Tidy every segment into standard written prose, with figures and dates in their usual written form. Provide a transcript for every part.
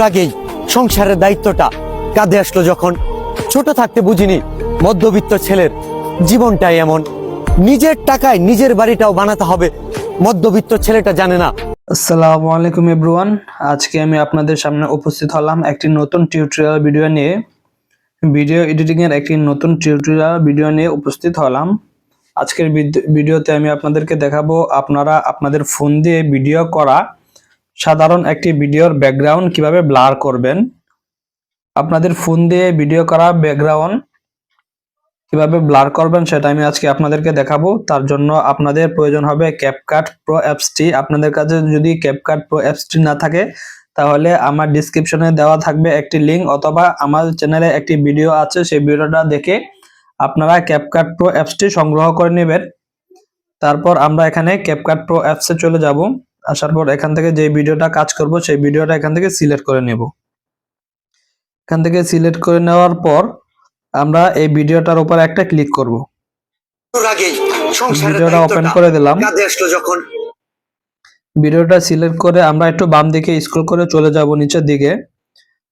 আগেই সংসারের দায়িত্বটা কাঁধে আসলো যখন। ছোট থাকতে বুঝিনি মধ্যবিত্ত ছেলের জীবনটাই এমন, নিজের টাকায় নিজের বাড়িটাও বানাতে হবে, মধ্যবিত্ত ছেলেটা জানে না। আসসালামু আলাইকুম এভরিওয়ান, আজকে আমি আপনাদের সামনে উপস্থিত হলাম একটি নতুন টিউটোরিয়াল ভিডিও নিয়ে। ভিডিও এডিটিং এর একটি নতুন টিউটোরিয়াল ভিডিও নিয়ে উপস্থিত হলাম। আজকের ভিডিওতে আমি আপনাদেরকে দেখাবো আপনারা আপনাদের ফোন দিয়ে ভিডিও করা সাধারণ একটি ভিডিওর ব্যাকগ্রাউন্ড কিভাবে ব্লার করবেন। আপনাদের ফোন দিয়ে ভিডিও করা ব্যাকগ্রাউন্ড কিভাবে ব্লার করবেন সেটা আমি আজকে আপনাদেরকে দেখাবো। তার জন্য আপনাদের প্রয়োজন হবে ক্যাপকাট প্রো অ্যাপসটি। আপনাদের কাছে যদি ক্যাপকাট প্রো অ্যাপসটি না থাকে তাহলে আমার ডেসক্রিপশনে দেওয়া থাকবে একটি লিংক, অথবা আমার চ্যানেলে একটি ভিডিও আছে, সেই ভিডিওটা দেখে আপনারা ক্যাপকাট প্রো অ্যাপসটি সংগ্রহ করে নেবেন। তারপর আমরা এখানে ক্যাপকাট প্রো অ্যাপসে চলে যাব। আসার পর এখান থেকে যে ভিডিওটা কাজ করব সেই ভিডিওটা এখান থেকে সিলেক্ট করে নেব। এখান থেকে সিলেক্ট করে নেওয়ার পর আমরা এই ভিডিওটার উপর একটা ক্লিক করব। ভিডিওটা ওপেন করে দিলাম। ভিডিওটা সিলেক্ট করে আমরা একটু বাম দিকে স্ক্রল করে চলে যাব নিচের দিকে।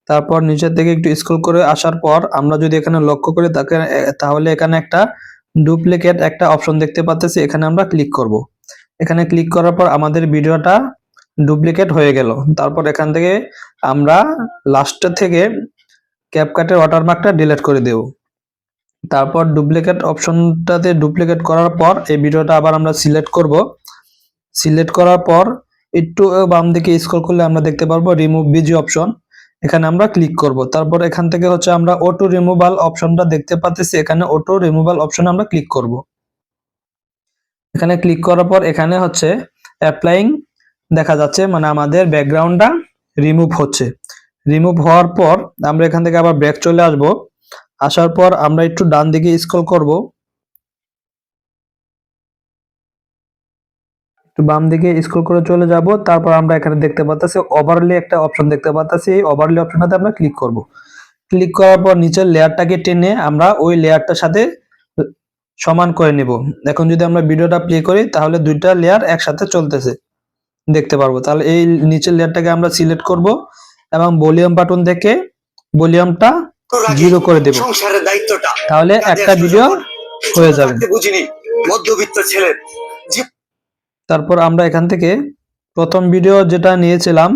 তারপর নিচের দিকে একটু স্ক্রল করে আসার পর আমরা যদি এখানে লক্ষ্য করি তাহলে এখানে একটা ডুপ্লিকেট একটা অপশন দেখতে পাচ্ছি, এখানে আমরা ক্লিক করব। এখানে ক্লিক করার পর আমাদের ভিডিওটা ডুপ্লিকেট হয়ে গেল। তারপর এখান থেকে আমরা লাস্টের থেকে ক্যাপকাটের ওয়াটারমার্কটা ডিলিট করে দেব। তারপর ডুপ্লিকেট অপশনটাতে ডুপ্লিকেট করার পর এই ভিডিওটা আবার আমরা সিলেক্ট করব। সিলেক্ট করার পর একটু বাম দিকে স্ক্রল করলে আমরা দেখতে পারবো রিমুভ বিজি অপশন, এখানে আমরা ক্লিক করব। তারপর এখান থেকে হচ্ছে আমরা অটো রিমুভাল অপশনটা দেখতে পাচ্ছি, এখানে অটো রিমুভাল অপশনে আমরা ক্লিক করব। এখানে ক্লিক করার পর এখানে হচ্ছে অ্যাপ্লাইং দেখা যাচ্ছে, মানে আমাদের ব্যাকগ্রাউন্ডটা রিমুভ হচ্ছে। রিমুভ হওয়ার পর আমরা এখান থেকে আবার ব্যাক চলে আসব। আসার পর আমরা একটু ডান দিকে স্ক্রল করব, একটু বাম দিকে স্ক্রল করে চলে যাব। তারপর আমরা এখানে দেখতে পাচ্ছি ওভারলে একটা অপশন দেখতে পাচ্ছি, এই ওভারলে অপশনটাতে আমরা ক্লিক করব। ক্লিক করার পর নিচের লেয়ারটাকে টেনে আমরা ওই লেয়ারটার সাথে সমান করে নেব। এখন যদি আমরা ভিডিওটা প্লে করি তাহলে দুইটা লেয়ার একসাথে চলতেছে দেখতে পারবো। তাহলে এই নিচের লেয়ারটাকে আমরা সিলেক্ট করব এবং ভলিউম বাটন থেকে ভলিউমটা 0 করে দেব, তাহলে একটা ভিডিও হয়ে যাবে। মধ্যবিত্ত ছেলের। তারপর আমরা এখান থেকে প্রথম ভিডিও যেটা নিয়েছিলাম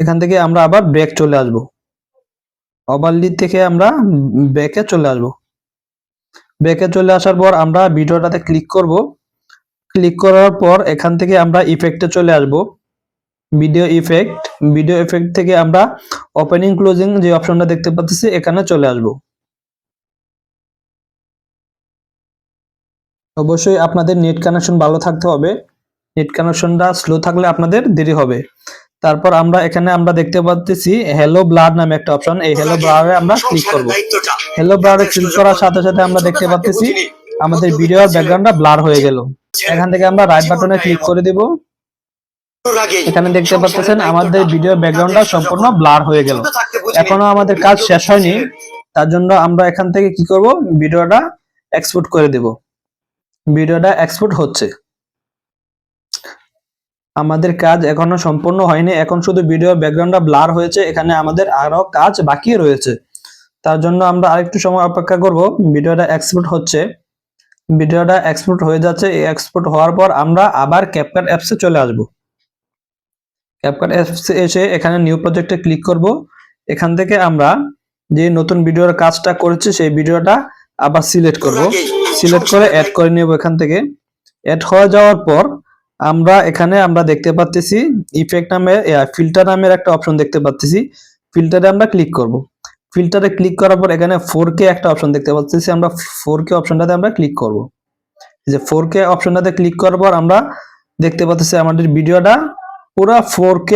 এখান থেকে আমরা আবার ব্যাক চলে আসব। ওভারলি থেকে আমরা ব্যাকে চলে আসব। ব্যাকে চলে আসার পর আমরা ভিডিওটাতে ক্লিক করব। ক্লিক করার পর এখান থেকে আমরা ইফেক্টে চলে আসব। ভিডিও ইফেক্ট থেকে আমরা ওপেনিং ক্লোজিং যে অপশনটা দেখতে পাচ্ছি এখানে চলে আসব। অবশ্যই আপনাদের নেট কানেকশন ভালো থাকতে হবে, নেট কানেকশনটা স্লো থাকলে আপনাদের দেরি হবে। তারপর আমরা এখানে আমরা দেখতে পাচ্ছি হ্যালো ব্লার নামে একটা অপশন, এই হ্যালো ব্লারে আমরা ক্লিক করব। হ্যালো ব্লারে ক্লিক করার সাথে সাথে আমরা দেখতে পাচ্ছি আমাদের ভিডিওর ব্যাকগ্রাউন্ডটা ব্লার হয়ে গেল। এখান থেকে আমরা রাইট বাটনে ক্লিক করে দেব। এখানে দেখতে পাচ্ছেন আমাদের ভিডিও ব্যাকগ্রাউন্ডটা সম্পূর্ণ ব্লার হয়ে গেল। এখনো আমাদের কাজ শেষ হয়নি, তার জন্য আমরা এখান থেকে কি করব, ভিডিওটা এক্সপোর্ট করে দেব। ভিডিওটা এক্সপোর্ট হচ্ছে, আমাদের কাজ এখনো সম্পূর্ণ হয়নি, এখন শুধু ভিডিও ব্যাকগ্রাউন্ডটা ব্লার হয়েছে, এখানে আমাদের আরো কাজ বাকি রয়েছে। তার জন্য আমরা আরেকটু সময় অপেক্ষা করব। ভিডিওটা এক্সপোর্ট হচ্ছে, ভিডিওটা এক্সপোর্ট হয়ে যাচ্ছে। এক্সপোর্ট হওয়ার পর আমরা আবার ক্যাপকাট অ্যাপসে চলে আসব। ক্যাপকাট অ্যাপসে এসে এখানে নিউ প্রজেক্টে ক্লিক করব। এখান থেকে আমরা যে নতুন ভিডিওর কাজটা করেছি সেই ভিডিওটা আবার সিলেক্ট করব। সিলেক্ট করে অ্যাড করে নেব। এখান থেকে অ্যাড হয়ে যাওয়ার পর আমরা এখানে আমরা দেখতে পাচ্ছি ইফেক্ট নামে ফিল্টার নামের একটা অপশন দেখতে পাচ্ছি, ফিল্টারে আমরা ক্লিক করব। ফিল্টারে ক্লিক করার পর এখানে 4K একটা অপশন দেখতে পাচ্ছি, আমরা 4K অপশনটাতে আমরা ক্লিক করব। এই যে 4K অপশনটাতে ক্লিক করার পর আমরা দেখতে পাচ্ছি আমাদের ভিডিওটা পুরো 4K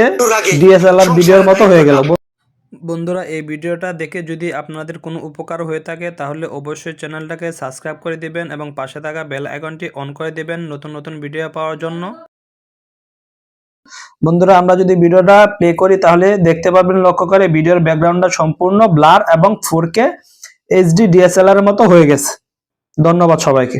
DSLR ভিডিওর মতো হয়ে গেল। বন্ধুরা, এই ভিডিওটা দেখে যদি আপনাদের কোনো উপকার হয়ে থাকে তাহলে অবশ্যই চ্যানেলটাকে সাবস্ক্রাইব করে দিবেন এবং পাশে থাকা বেল আইকনটি অন করে দিবেন নতুন নতুন ভিডিও পাওয়ার জন্য। বন্ধুরা, আমরা যদি ভিডিওটা প্লে করি তাহলে দেখতে পারবেন লক্ষ্য করে ভিডিওর ব্যাকগ্রাউন্ডটা সম্পূর্ণ ব্লার এবং 4K HD DSLR এর মতো হয়ে গেছে। ধন্যবাদ সবাইকে।